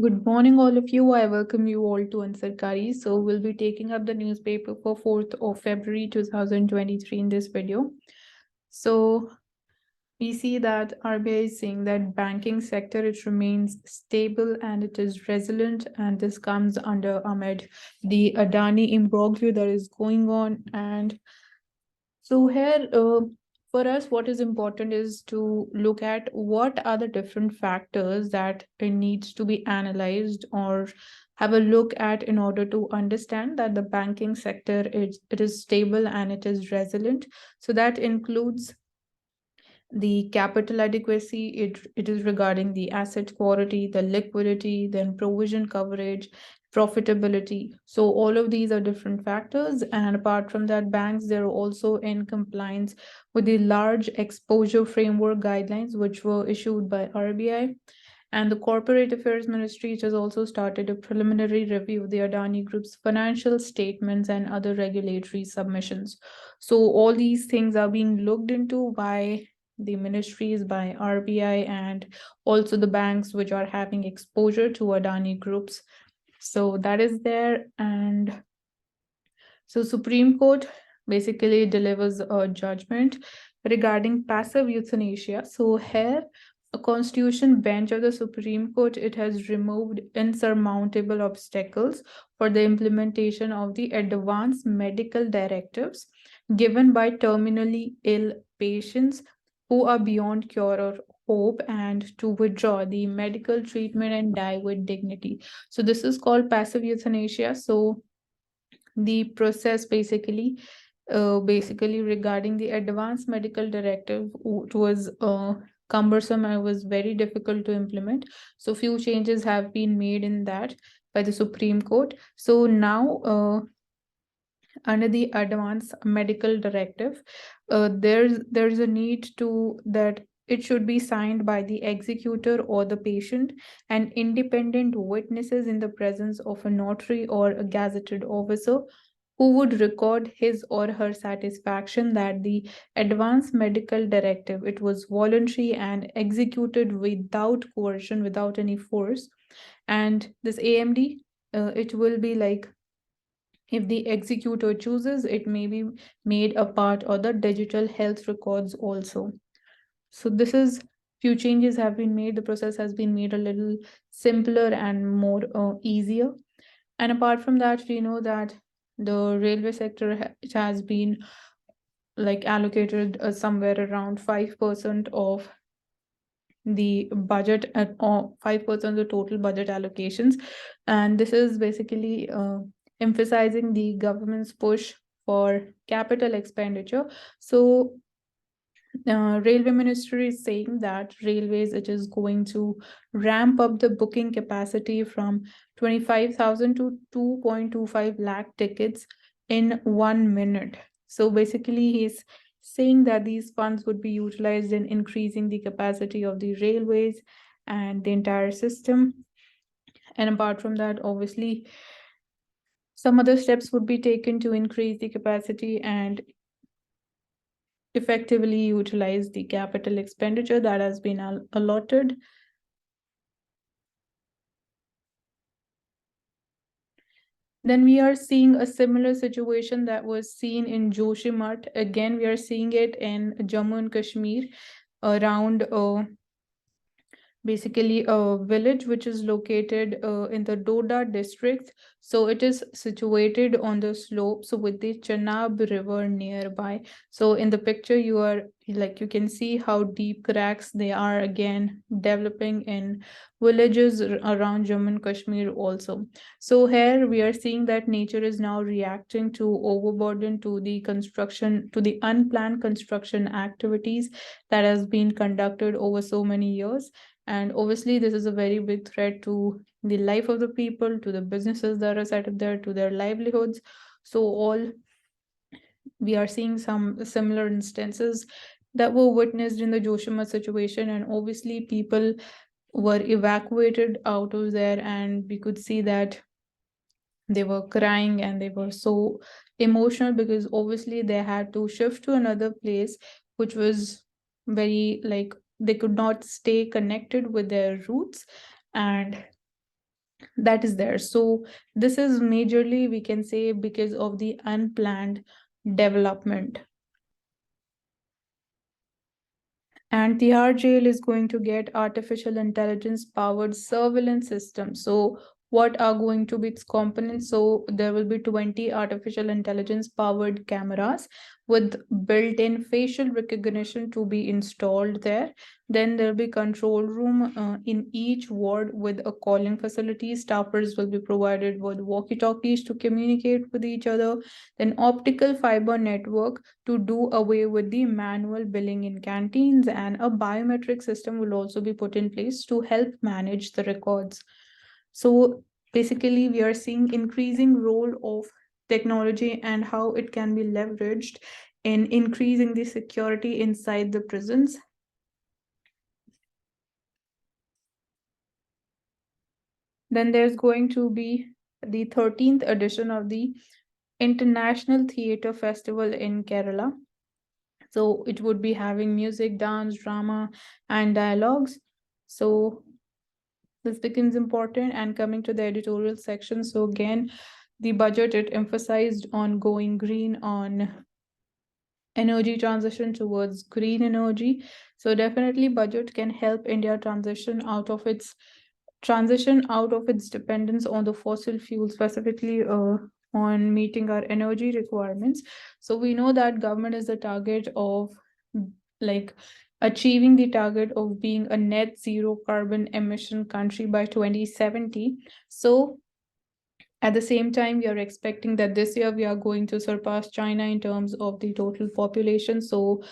Good morning, all of you. I welcome you all to Ansarkari. So, we'll be taking up the newspaper for 4th of February 2023 in this video. So, we see that RBI is saying that banking sector it remains stable and it is resilient, and this comes amid the Adani imbroglio that is going on. And so here, for us, what is important is to look at what are the different factors that it needs to be analyzed or have a look at in order to understand that the banking sector it is stable and it is resilient. So that includes the capital adequacy, it is regarding the asset quality, the liquidity, then provision coverage, profitability. So all of these are different factors, and apart from that, banks they're also in compliance with the large exposure framework guidelines which were issued by RBI. And the Corporate Affairs Ministry has also started a preliminary review of the Adani Group's financial statements and other regulatory submissions. So all these things are being looked into by the ministries, by RBI, and also the banks which are having exposure to Adani groups. So that is there. And so Supreme Court basically delivers a judgment regarding passive euthanasia. So here a constitution bench of the Supreme Court it has removed insurmountable obstacles for the implementation of the advanced medical directives given by terminally ill patients who are beyond cure or hope, and to withdraw the medical treatment and die with dignity. So this is called passive euthanasia. So the process basically regarding the advanced medical directive, it was cumbersome and it was very difficult to implement. So few changes have been made in that by the Supreme Court. So now under the advanced medical directive, there's a need to that it should be signed by the executor or the patient and independent witnesses in the presence of a notary or a gazetted officer who would record his or her satisfaction that the advanced medical directive it was voluntary and executed without coercion, without any force. And this AMD, it will be like if the executor chooses, it may be made a part of the digital health records also. So this is few changes have been made. The process has been made a little simpler and more easier. And apart from that, we know that the railway sector it has been like allocated somewhere around 5% of the budget at 5% of the total budget allocations, and this is basically emphasizing the government's push for capital expenditure. So railway ministry is saying that railways it is going to ramp up the booking capacity from 25,000 to 2.25 lakh tickets in 1 minute. So basically he's saying that these funds would be utilized in increasing the capacity of the railways and the entire system. And apart from that, obviously some other steps would be taken to increase the capacity and effectively utilize the capital expenditure that has been allotted. Then we are seeing a similar situation that was seen in Joshimath. Again, we are seeing it in Jammu and Kashmir around basically a village which is located in the Doda district. So it is situated on the slope, so with the Chenab river nearby. So in the picture you are like you can see how deep cracks they are again developing in villages around Jammu and Kashmir also. So here we are seeing that nature is now reacting to overburden, to the construction, to the unplanned construction activities that has been conducted over so many years. And obviously, this is a very big threat to the life of the people, to the businesses that are set up there, to their livelihoods. So, all we are seeing some similar instances that were witnessed in the Joshima situation. And obviously, people were evacuated out of there, and we could see that they were crying and they were so emotional because obviously they had to shift to another place, which was very like they could not stay connected with their roots. And that is there. So this is majorly, we can say, because of the unplanned development. And Tihar jail is going to get artificial intelligence powered surveillance system. So what are going to be its components? So there will be 20 artificial intelligence powered cameras with built-in facial recognition to be installed there. Then there'll be control room in each ward with a calling facility. Staffers will be provided with walkie-talkies to communicate with each other. Then optical fiber network to do away with the manual billing in canteens, and a biometric system will also be put in place to help manage the records. So basically, we are seeing increasing role of technology and how it can be leveraged in increasing the security inside the prisons. Then there's going to be the 13th edition of the International Theatre Festival in Kerala. So it would be having music, dance, drama, and dialogues. So this becomes important. And coming to the editorial section, so again, the budget, it emphasized on going green, on energy transition towards green energy. So definitely budget can help India transition out of its dependence on the fossil fuel, specifically on meeting our energy requirements. So we know that government is the target of like achieving the target of being a net zero carbon emission country by 2070. So at the same time, we are expecting that this year we are going to surpass China in terms of the total population. So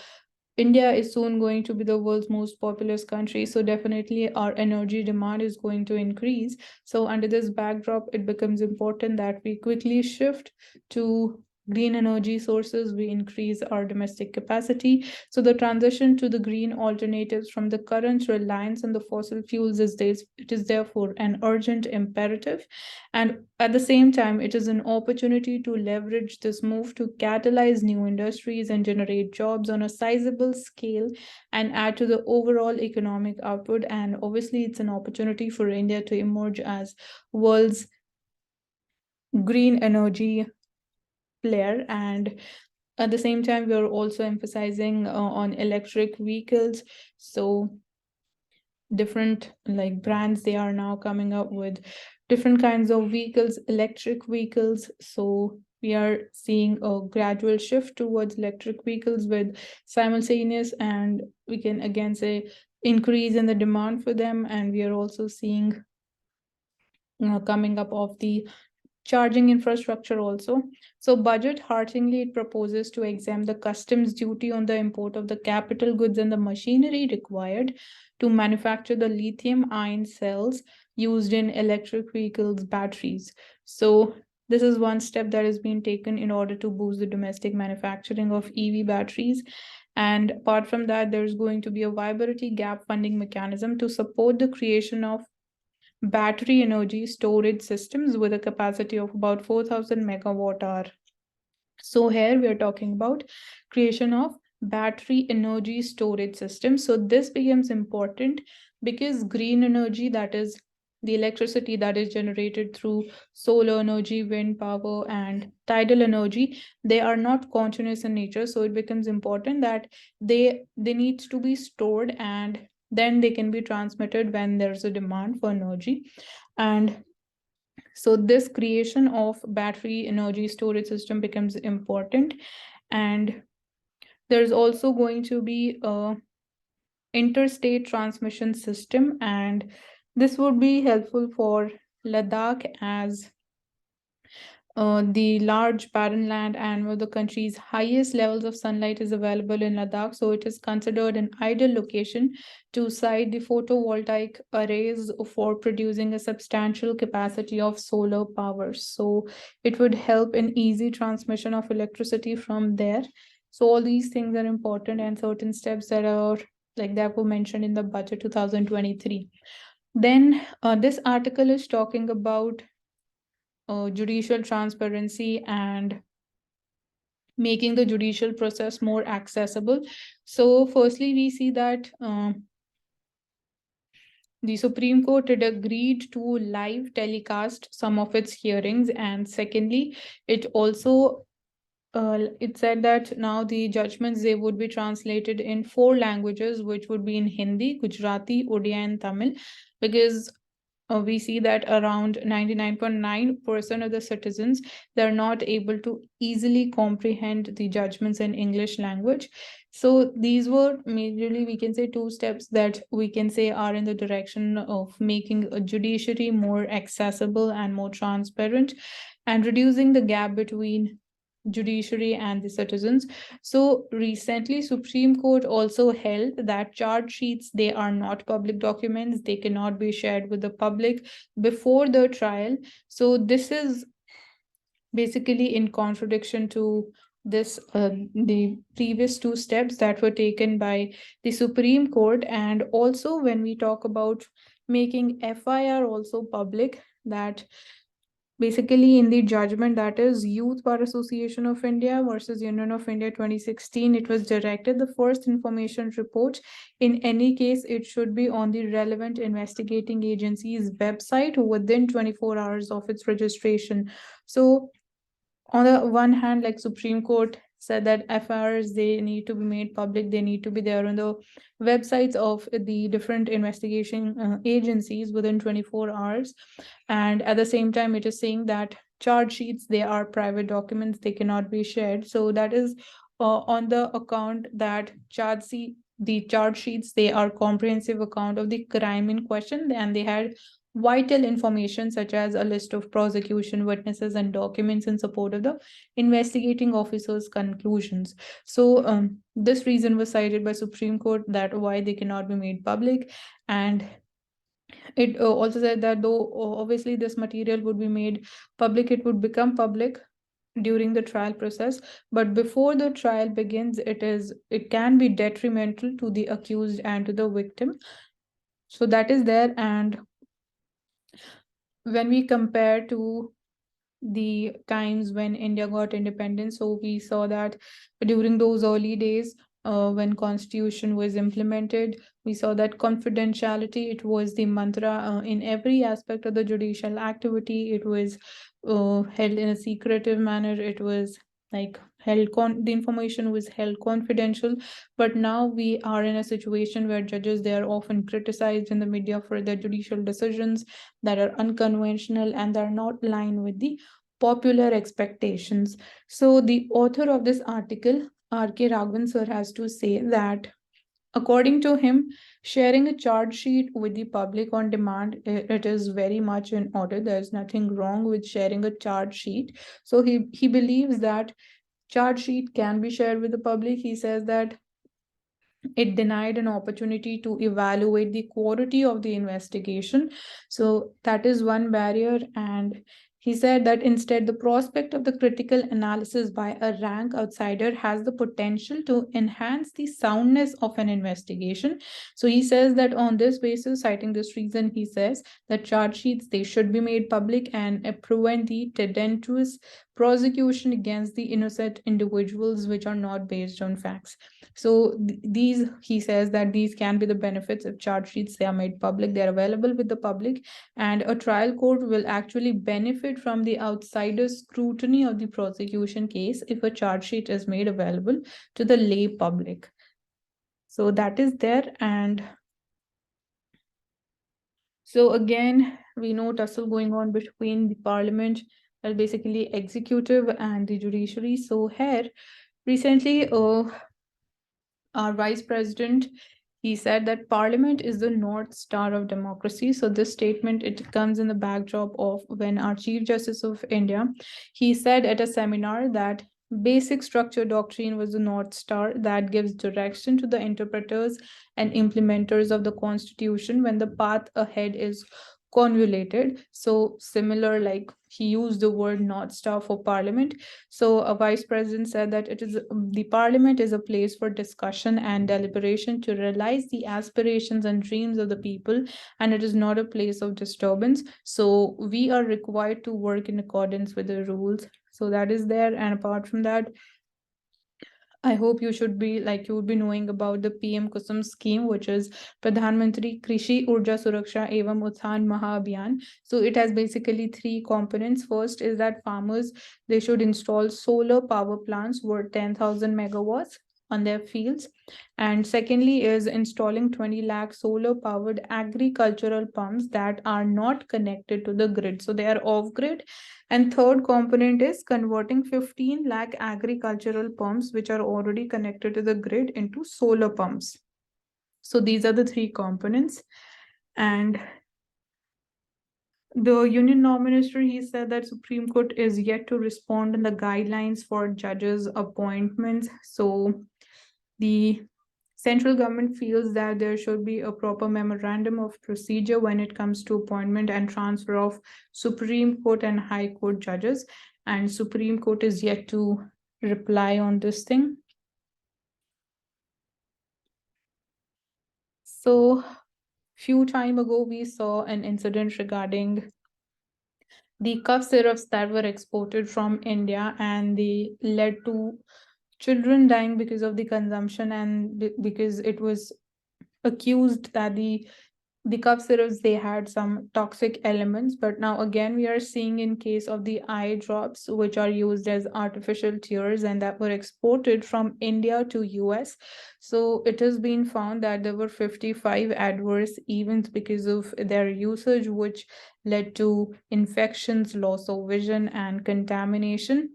India is soon going to be the world's most populous country. So definitely our energy demand is going to increase. So under this backdrop, it becomes important that we quickly shift to green energy sources. We increase our domestic capacity. So the transition to the green alternatives from the current reliance on the fossil fuels it is therefore an urgent imperative. And at the same time, it is an opportunity to leverage this move to catalyze new industries and generate jobs on a sizable scale and add to the overall economic output. And obviously, it's an opportunity for India to emerge as world's green energy player. And at the same time, we are also emphasizing on electric vehicles. So different like brands, they are now coming up with different kinds of vehicles, electric vehicles. So we are seeing a gradual shift towards electric vehicles with simultaneous, and we can again say increase in the demand for them. And we are also seeing coming up of the charging infrastructure also. So budget heartily it proposes to exempt the customs duty on the import of the capital goods and the machinery required to manufacture the lithium ion cells used in electric vehicles batteries. So this is one step that has been taken in order to boost the domestic manufacturing of EV batteries. And apart from that, there's going to be a viability gap funding mechanism to support the creation of battery energy storage systems with a capacity of about 4,000 megawatt hour. So here we are talking about creation of battery energy storage systems. So this becomes important because green energy, that is the electricity that is generated through solar energy, wind power, and tidal energy, they are not continuous in nature. So it becomes important that they need to be stored, and then they can be transmitted when there's a demand for energy. And so this creation of battery energy storage system becomes important. And there's also going to be a interstate transmission system, and this would be helpful for Ladakh as the large barren land and where the country's highest levels of sunlight is available in Ladakh. So it is considered an ideal location to site the photovoltaic arrays for producing a substantial capacity of solar power. So it would help in easy transmission of electricity from there. So all these things are important, and certain steps that are like that were mentioned in the budget 2023. Then this article is talking about judicial transparency and making the judicial process more accessible. So firstly, we see that the Supreme Court had agreed to live telecast some of its hearings, and secondly, it also it said that now the judgments they would be translated in 4 languages, which would be in Hindi, Gujarati, Odia, and Tamil, because we see that around 99.9% of the citizens they're not able to easily comprehend the judgments in English language. So these were majorly, we can say, 2 steps that we can say are in the direction of making a judiciary more accessible and more transparent, and reducing the gap between judiciary and the citizens. So recently Supreme Court also held that charge sheets they are not public documents, they cannot be shared with the public before the trial. So this is basically in contradiction to this the previous 2 steps that were taken by the Supreme Court. And also when we talk about making FIR also public, that basically in the judgment, that is Youth Bar Association of India versus Union of India 2016, it was directed the first information report in any case it should be on the relevant investigating agency's website within 24 hours of its registration. So on the one hand, like Supreme Court said that FIRs they need to be made public, they need to be there on the websites of the different investigation agencies within 24 hours. And at the same time, it is saying that charge sheets they are private documents, they cannot be shared. So that is on the account that the charge sheets they are comprehensive account of the crime in question, and they had vital information such as a list of prosecution witnesses and documents in support of the investigating officer's conclusions. So this reason was cited by Supreme Court that why they cannot be made public. And it also said that though obviously this material would be made public, it would become public during the trial process, but before the trial begins, it can be detrimental to the accused and to the victim. So that is there. And when we compare to the times when India got independence, so we saw that during those early days, when constitution was implemented, we saw that confidentiality, it was the mantra in every aspect of the judicial activity. It was held in a secretive manner. It was like the information was held confidential. But now we are in a situation where judges they are often criticized in the media for their judicial decisions that are unconventional and are not aligned with the popular expectations. So the author of this article, R.K. Raghavan sir, has to say that according to him, sharing a charge sheet with the public on demand, it is very much in order. There's nothing wrong with sharing a charge sheet. So he believes that charge sheet can be shared with the public. He says that it denied an opportunity to evaluate the quality of the investigation. So that is one barrier. And he said that instead, the prospect of the critical analysis by a rank outsider has the potential to enhance the soundness of an investigation. So he says that on this basis, citing this reason, he says that charge sheets they should be made public and prevent the tendentious prosecution against the innocent individuals which are not based on facts. So these, he says that these can be the benefits if charge sheets they are made public, they are available with the public, and a trial court will actually benefit from the outsider scrutiny of the prosecution case if a charge sheet is made available to the lay public. So that is there. And so again, we know tussle going on between the parliament, basically executive, and the judiciary. So here recently, our vice president, he said that parliament is the north star of democracy. So this statement, it comes in the backdrop of when our chief justice of India, he said at a seminar that basic structure doctrine was the north star that gives direction to the interpreters and implementers of the constitution when the path ahead is convoluted. So similar, like he used the word north star for parliament. So a vice president said that it is the parliament is a place for discussion and deliberation to realize the aspirations and dreams of the people, and it is not a place of disturbance. So we are required to work in accordance with the rules. So that is there. And apart from that, I hope you should be you would be knowing about the PM Kusum scheme, which is Pradhan Mantri Krishi Urja Suraksha Evam Uthan Mahabhiyan. So it has basically three components. First is that farmers, they should install solar power plants worth 10,000 megawatts on their fields. And secondly is installing 20 lakh solar powered agricultural pumps that are not connected to the grid. So they are off grid. And third component is converting 15 lakh agricultural pumps which are already connected to the grid into solar pumps. So these are the three components. And the Union Law Minister, he said that Supreme Court is yet to respond on the guidelines for judges' appointments. So the central government feels that there should be a proper memorandum of procedure when it comes to appointment and transfer of Supreme Court and High Court judges. And Supreme Court is yet to reply on this thing. So few time ago, we saw an incident regarding the cough syrups that were exported from India, and they led to children dying because of the consumption, and because it was accused that the cough syrups, they had some toxic elements. But now again we are seeing in case of the eye drops, which are used as artificial tears and that were exported from India to US. So it has been found that there were 55 adverse events because of their usage, which led to infections, loss of vision, and contamination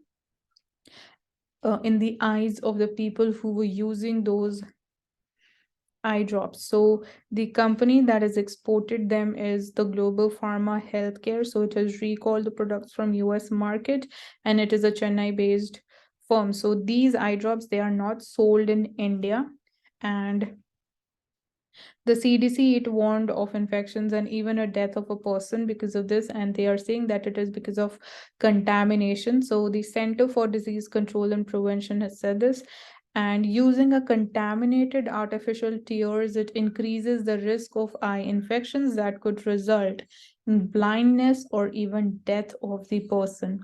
in the eyes of the people who were using those eye drops. So the company that has exported them is the Global Pharma Healthcare. So it has recalled the products from US market, and it is a Chennai based firm. So these eye drops, they are not sold in India. And the CDC, it warned of infections and even a death of a person because of this, and they are saying that it is because of contamination. So the Center for Disease Control and Prevention has said this. And using a contaminated artificial tears, it increases the risk of eye infections that could result in blindness or even death of the person.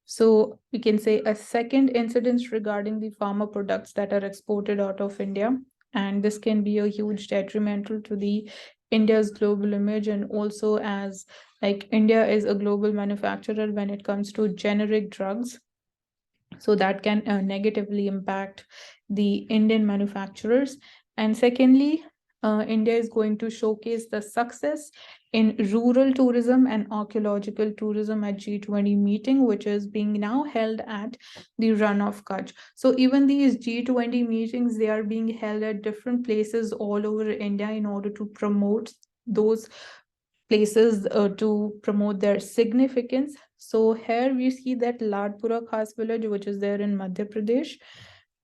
So we can say a second incident regarding the pharma products that are exported out of India. And this can be a huge detrimental to the India's global image, and also as India is a global manufacturer when it comes to generic drugs. So that can negatively impact the Indian manufacturers. And secondly, India is going to showcase the success in rural tourism and archaeological tourism at G20 meeting, which is being now held at the Run of Kutch. So even these G20 meetings, they are being held at different places all over India in order to promote those places, to promote their significance. So here we see that Ladpura Khas village, which is there in Madhya Pradesh,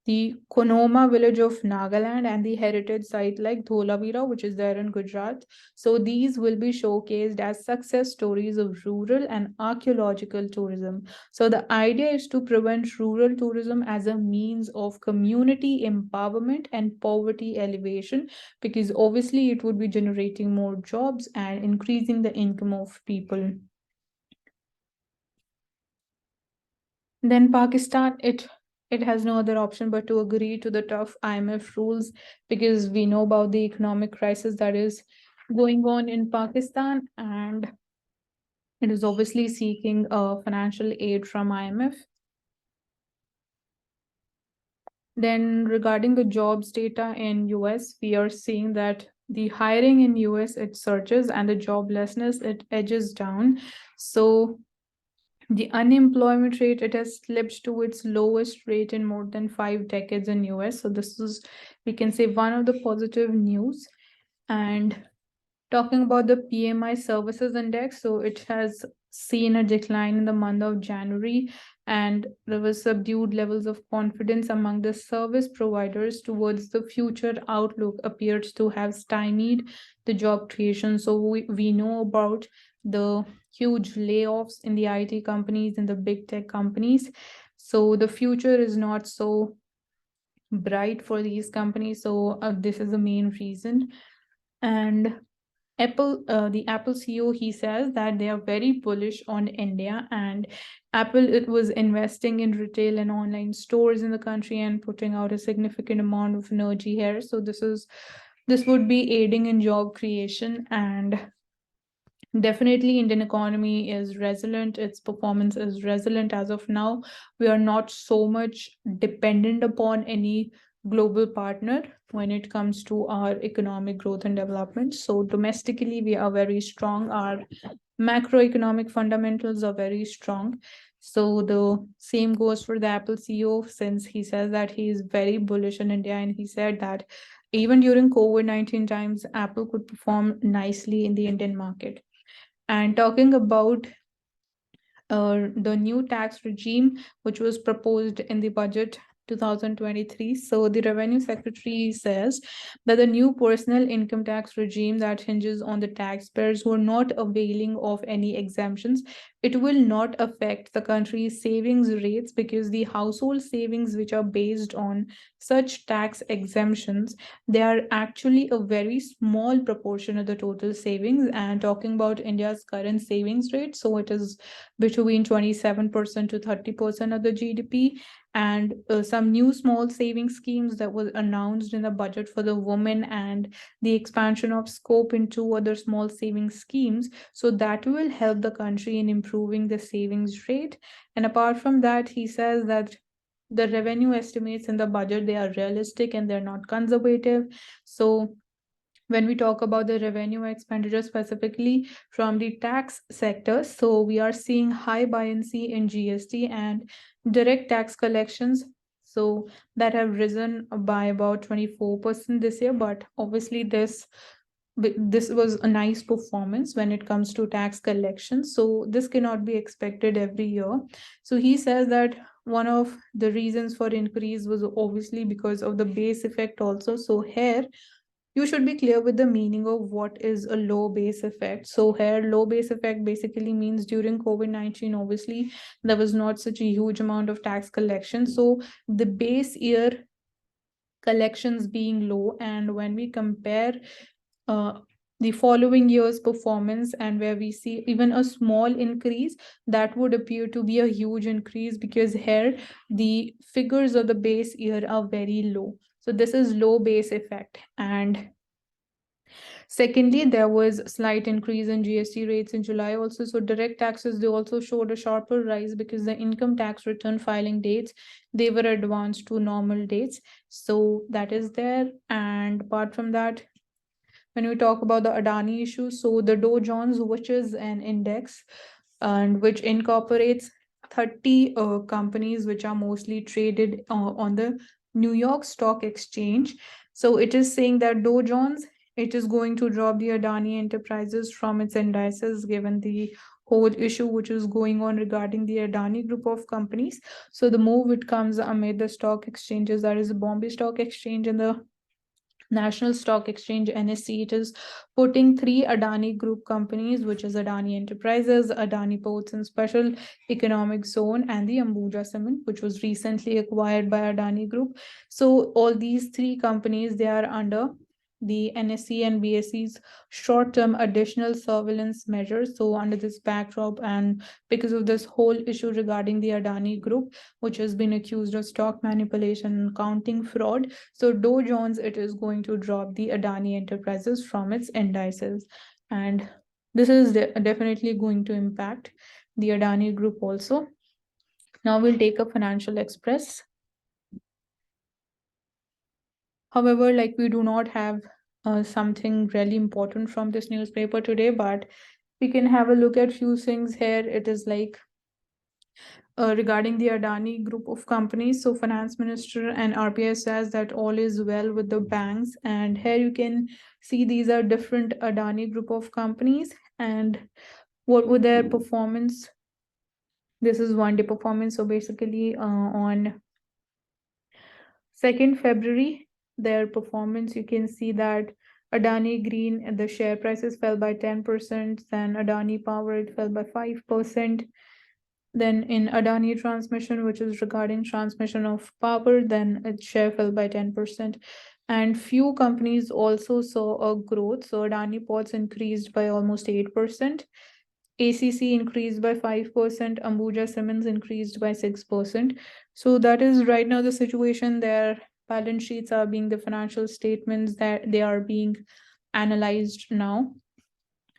the Konoma village of Nagaland, and the heritage site like Dholavira, which is there in Gujarat. So these will be showcased as success stories of rural and archaeological tourism. So the idea is to prevent rural tourism as a means of community empowerment and poverty elevation, because obviously it would be generating more jobs and increasing the income of people. Then Pakistan, it has no other option but to agree to the tough IMF rules, because we know about the economic crisis that is going on in Pakistan, and it is obviously seeking financial aid from IMF. Then regarding the jobs data in US, we are seeing that the hiring in US, it surges, and the joblessness, it edges down. So the unemployment rate, it has slipped to its lowest rate in more than 5 decades in US. So this is, we can say, one of the positive news. And talking about the PMI services index, so it has seen a decline in the month of January, and there was subdued levels of confidence among the service providers towards the future outlook appears to have stymied the job creation. So we know about the huge layoffs in the IT companies and the big tech companies. So the future is not so bright for these companies. So this is the main reason. And the Apple CEO, he says that they are very bullish on India, and Apple, it was investing in retail and online stores in the country and putting out a significant amount of energy here. So this would be aiding in job creation, and definitely Indian economy is resilient. Its performance is resilient as of now. We are not so much dependent upon any global partner when it comes to our economic growth and development. So domestically, we are very strong. Our macroeconomic fundamentals are very strong. So the same goes for the Apple CEO, since he says that he is very bullish on India, and he said that even during COVID-19 times, Apple could perform nicely in the Indian market. And talking about the new tax regime, which was proposed in the budget 2023. So the revenue secretary says that the new personal income tax regime that hinges on the taxpayers who are not availing of any exemptions, it will not affect the country's savings rates, because the household savings which are based on such tax exemptions, they are actually a very small proportion of the total savings. And talking about India's current savings rate, so it is between 27% to 30% of the GDP. And some new small saving schemes that was announced in the budget for the women, and the expansion of scope into other small saving schemes. So that will help the country in improving the savings rate. And apart from that, he says that the revenue estimates in the budget, they are realistic and they're not conservative. So when we talk about the revenue expenditure specifically from the tax sector, so we are seeing high buoyancy in GST and direct tax collections, so that have risen by about 24% this year. But obviously this was a nice performance when it comes to tax collections, so this cannot be expected every year. So he says that one of the reasons for increase was obviously because of the base effect also. So here you should be clear with the meaning of what is a low base effect. So here, low base effect basically means during COVID-19, obviously, there was not such a huge amount of tax collection. So the base year collections being low, and when we compare uh, the following year's performance, and where we see even a small increase, that would appear to be a huge increase, because here the figures of the base year are very low. So this is low base effect. And secondly, there was a slight increase in GST rates in July also. So direct taxes, they also showed a sharper rise, because the income tax return filing dates, they were advanced to normal dates. So that is there. And apart from that, when we talk about the Adani issue, so the Dow Jones, which is an index and which incorporates 30 companies which are mostly traded on the New York Stock Exchange. So it is saying that Dow Jones, it is going to drop the Adani Enterprises from its indices, given the whole issue which is going on regarding the Adani group of companies. So the move, it comes amid the stock exchanges, that is the Bombay Stock Exchange and the National Stock Exchange NSE. It is putting three Adani Group companies, which is Adani Enterprises, Adani Ports and Special Economic Zone, and the Ambuja Cement, which was recently acquired by Adani Group. So all these three companies, they are under the NSE and BSE's short-term additional surveillance measures. So under this backdrop, and because of this whole issue regarding the Adani Group, which has been accused of stock manipulation and accounting fraud, so Dow Jones, it is going to drop the Adani Enterprises from its indices. And this is definitely going to impact the Adani Group also. Now we'll take a Financial Express. However, like, we do not have something really important from this newspaper today, but we can have a look at few things here. It is like regarding the Adani group of companies. So finance minister and RBI says that all is well with the banks. And here you can see these are different Adani group of companies and what were their performance. This is one day performance. So basically on 2nd February, their performance, you can see that Adani Green, the share prices fell by 10%, then Adani Power, it fell by 5%. Then in Adani Transmission, which is regarding transmission of power, then its share fell by 10%. And few companies also saw a growth. So Adani Ports increased by almost 8%. ACC increased by 5%, Ambuja Cements increased by 6%. So that is right now the situation. Their balance sheets are being the financial statements that they are being analyzed now.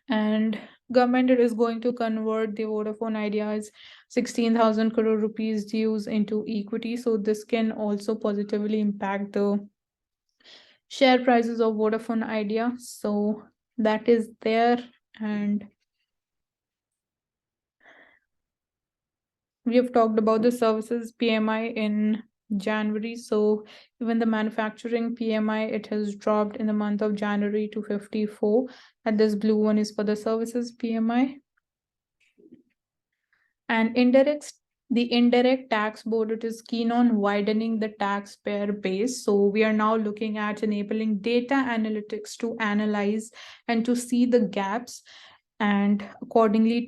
And government is going to convert the Vodafone Idea's 16,000 crore rupees dues into equity. So this can also positively impact the share prices of Vodafone Idea. So that is there. And we have talked about the services PMI in January. So even the manufacturing PMI, it has dropped in the month of January to 54. And this blue one is for the services PMI. And the indirect tax board, it is keen on widening the taxpayer base. So we are now looking at enabling data analytics to analyze and to see the gaps and accordingly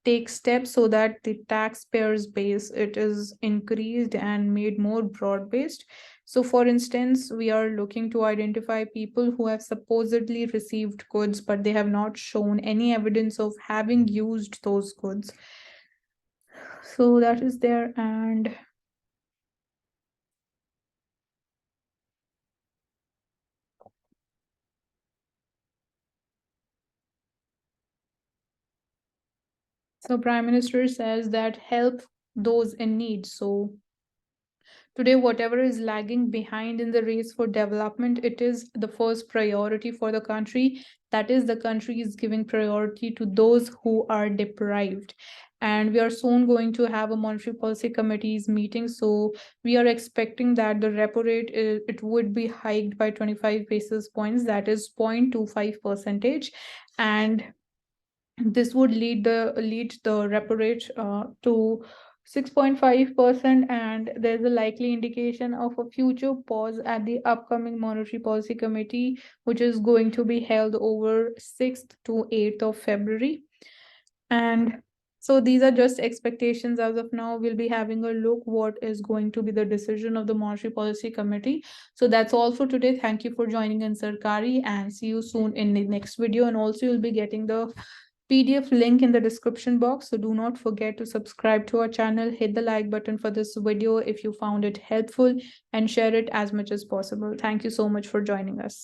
take steps so that the taxpayers base it is increased and made more broad based. So for instance, we are looking to identify people who have supposedly received goods but they have not shown any evidence of having used those goods. So that is there. And so Prime Minister says that help those in need. So today, whatever is lagging behind in the race for development, it is the first priority for the country. That is, the country is giving priority to those who are deprived. And we are soon going to have a monetary policy committee's meeting. So we are expecting that the repo rate it would be hiked by 25 basis points, that is 0.25%. And this would lead the repo rate to 6.5%, and there's a likely indication of a future pause at the upcoming monetary policy committee, which is going to be held over 6th to 8th of February. And so these are just expectations as of now. We'll be having a look what is going to be the decision of the monetary policy committee. So that's all for today. Thank you for joining in Sarkari, and see you soon in the next video. And also you'll be getting the PDF link in the description box. So do not forget to subscribe to our channel, hit the like button for this video if you found it helpful, and share it as much as possible. Thank you so much for joining us.